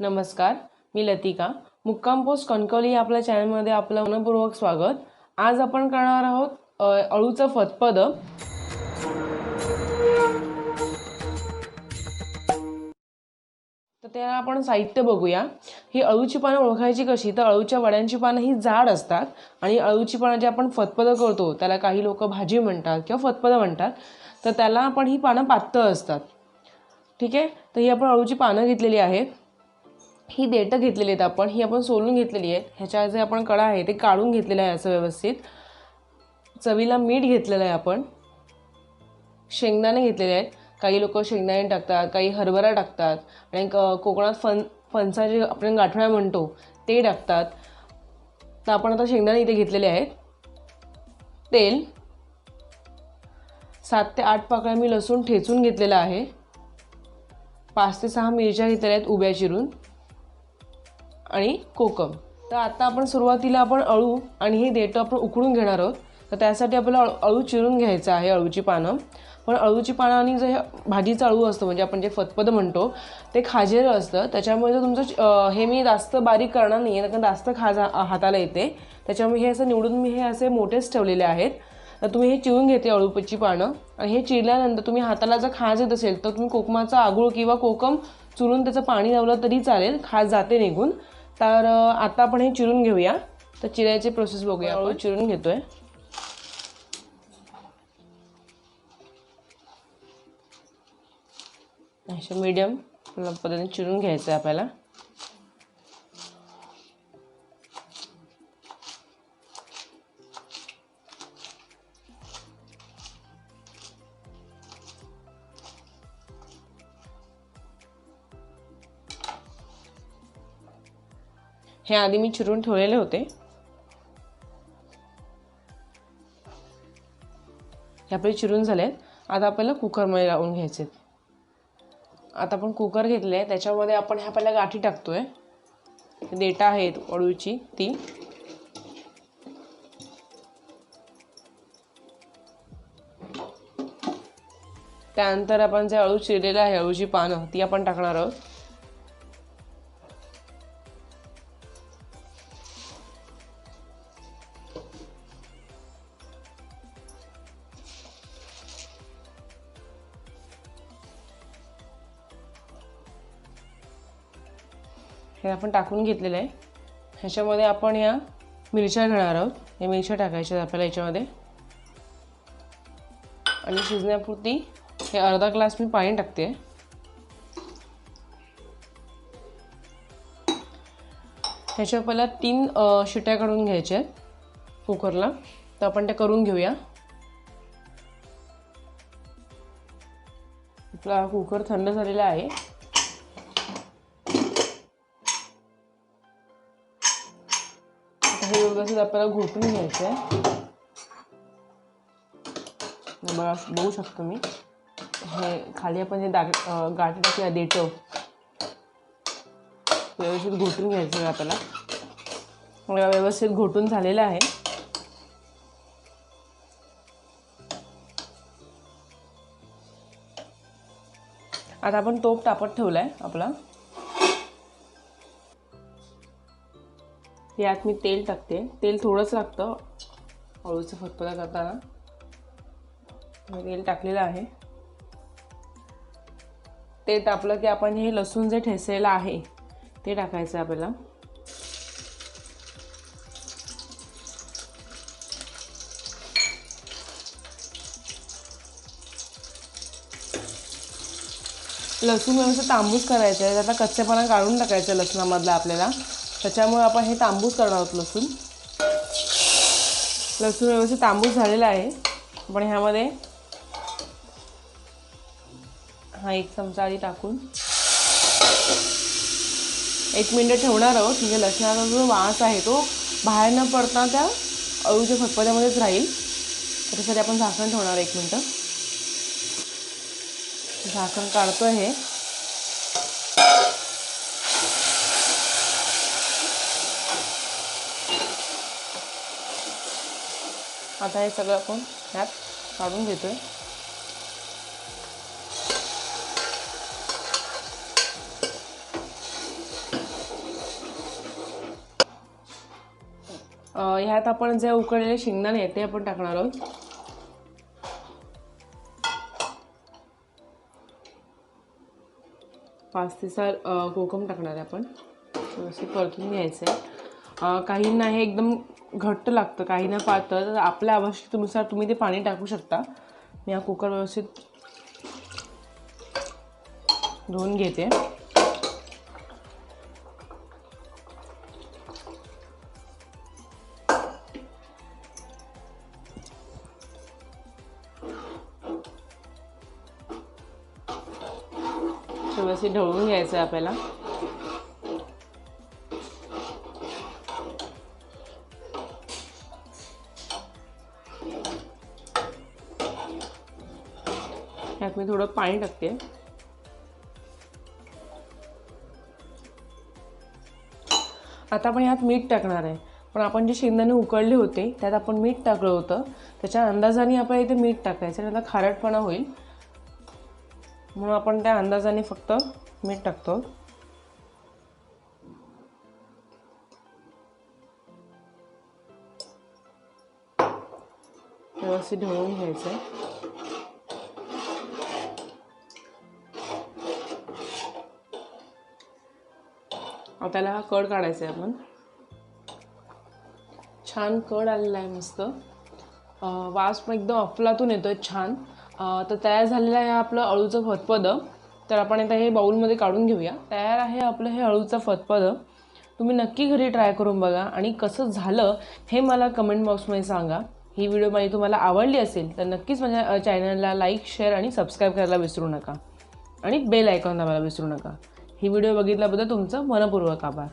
नमस्कार, मी लतिका. मुक्काम पोस्ट कणकवली या आपल्या चॅनलमध्ये आपलं मनपूर्वक स्वागत. आज आपण करणार आहोत अळूचं फतफदं. तर त्याला आपण साहित्य बघूया. ही अळूची पानं ओळखायची कशी, तर अळूच्या वड्यांची पानं ही जाड असतात आणि अळूची पानं जे आपण फतफदं करतो त्याला काही लोक भाजी म्हणतात किंवा फतफदं म्हणतात, तर त्याला आपण ही पानं पातळ असतात. ठीक आहे, तर ही आपण अळूची पानं घेतलेली आहेत. ही देठं घेतलेली आहेत आपण, ही आपण सोलून घेतलेली आहेत. ह्याच्या जे आपण कडा आहे ते काढून घेतलेलं आहे असं व्यवस्थित. चवीला मीठ घेतलेलं आहे आपण. शेंगदाणे घेतलेले आहेत. काही लोक शेंगदाणे टाकतात, काही हरभरा टाकतात आणि कोकणात फणसाचे आपण गाठोड्या म्हणतो ते टाकतात. तर आपण आता शेंगदाणे इथे घेतलेले आहेत. तेल, 7 ते 8 पाकळ्या मी लसूण ठेचून घेतलेला आहे. 5 ते 6 मिरच्या घेतलेल्या आहेत उभ्या चिरून आणि कोकम. तर आता आपण सुरुवातीला अळू आणि हे देठं आपण उकडून घेणार आहोत. तर त्यासाठी आपल्याला अळू चिरून घ्यायचं आहे, अळूची पानं. पण अळूची पानं आणि जे भाजीचं अळू असतं म्हणजे आपण जे फतफदं म्हणतो ते खाजेरं असतं. त्याच्यामुळे जर तुमचं हे मी जास्त बारीक करणार नाही आहे, कारण जास्त हाताला येते. त्याच्यामुळे हे असं निवडून मी हे असे मोठेच ठेवलेले आहेत. तर तुम्ही हे चिरून घेते अळूची पानं आणि हे चिरल्यानंतर तुम्ही हाताला जर खाज येत असेल तर तुम्ही कोकमाचा आगूळ किंवा कोकम चुरून त्याचं पाणी लावलं तरी चालेल, खाज जाते निघून. तर आता आपण हे चिरून घेऊया. तर चिरायची प्रोसेस बघूया. अळू चिरून घेतोय. अशा मीडियम पद्धतीने चिरून घ्यायचं आहे आपल्याला. हे आधी मी चिरून ठेवलेले होते. हे आपले चिरून झालेत. आता आपल्याला कुकरमध्ये लावून घ्यायचे. आता आपण कुकर घेतले आहे, त्याच्यामध्ये आपण ह्या पहिल्या गाठी टाकतोय. देठं आहेत अळूची ती. त्यानंतर आपण जे अळू चिरलेलं आहे, अळूची पानं ती आपण टाकणार आहोत. हे आपण टाकून घेतलेलं आहे. ह्याच्यामध्ये आपण या मिरच्या घेणार आहोत. या मिरच्या टाकायच्या आपल्याला याच्यामध्ये आणि शिजण्यापुरती हे अर्धा ग्लास मी पाणी टाकते. ह्याच्या पहिला 3 शिट्या काढून घ्यायच्या आहेत कुकरला. तर आपण त्या करून घेऊया. आपला कुकर थंड झालेला आहे. हे व्यवस्थित आपल्याला घोटून घ्यायचं आहे. बघू शकतो मी हे खाली आपण जे गाठी टाकूया देठं व्यवस्थित घोटून घ्यायचं आहे आपल्याला. व्यवस्थित घोटून झालेलं आहे. आता आपण तोप तापत ठेवलाय आपला. यात मी तेल टाकते. तेल थोडंच लागतं अळूचं फतफदं करताना. तेल टाकलेलं आहे. ते तापलं की आपण हे लसूण जे ठेचलेलं आहे ते टाकायचं आपल्याला. लसूण व्यवस्थित तांबूस करायचं आहे. आता कच्चेपणा काढून टाकायचं लसणामधला आपल्याला. त्याच्यामुळे आपण हे तांबूस करणार आहोत लसूण. लसूण व्यवस्थित तांबूस झालेला आहे. आपण ह्यामध्ये हा 1 चमचा आधी टाकून 1 मिनिट ठेवणार आहोत. म्हणजे लसणाचा जो वास आहे तो बाहेर न पडता त्या अळूच्या फतफद्यामध्येच राहील. त्याच्यासाठी आपण झाकण ठेवणार 1 मिनिट. झाकण काढतोय हे. आता हे सगळं आपण ह्यात काढून घेतोय. ह्यात आपण जे उकळलेले शेंगदाणे आहेत ते आपण टाकणार आहोत. 5 ते 6 कोकम टाकणार आहे आपण. थोडंसं परतून घ्यायचं आहे. काहींना हे एकदम घट्ट लागतं, काहींना पातळ, तर आपल्या आवश्यकतेनुसार तुम्ही ते पाणी टाकू शकता. मी हा कुकर व्यवस्थित धुवून घेते. व्यवस्थित ढवळून घ्यायचं आहे आपल्याला. ह्यात मी थोडं पाणी टाकते. आता आपण ह्यात मीठ टाकणार आहे. पण आपण जे शेंगदाणे उकळले होते त्यात आपण मीठ टाकलं होतं, त्याच्या अंदाजाने आपल्याला इथे मीठ टाकायचं. आणि आता खारटपणा होईल म्हणून आपण त्या अंदाजाने फक्त मीठ टाकतो. व्यवस्थित ढवळून घ्यायचं. आता त्याला हा कड काढायचा आहे आपण. छान कड आलेला आहे मस्त. वास पण एकदम अफलातून येतोय छान. तर तयार झालेलं आहे आपलं अळूचं फतफदं. तर आपण आता हे बाउलमध्ये काढून घेऊया. तयार आहे आपलं हे अळूचं फतफदं. तुम्ही नक्की घरी ट्राय करून बघा आणि कसं झालं हे मला कमेंट बॉक्समध्ये सांगा. ही व्हिडिओ माझी तुम्हाला आवडली असेल तर नक्कीच माझ्या चॅनलला लाईक, शेअर आणि सबस्क्राईब करायला विसरू नका. आणि बेल आयकॉन दाबायला विसरू नका. ही व्हिडिओ बघितल्याबद्दल तुमचं मनपूर्वक आभार.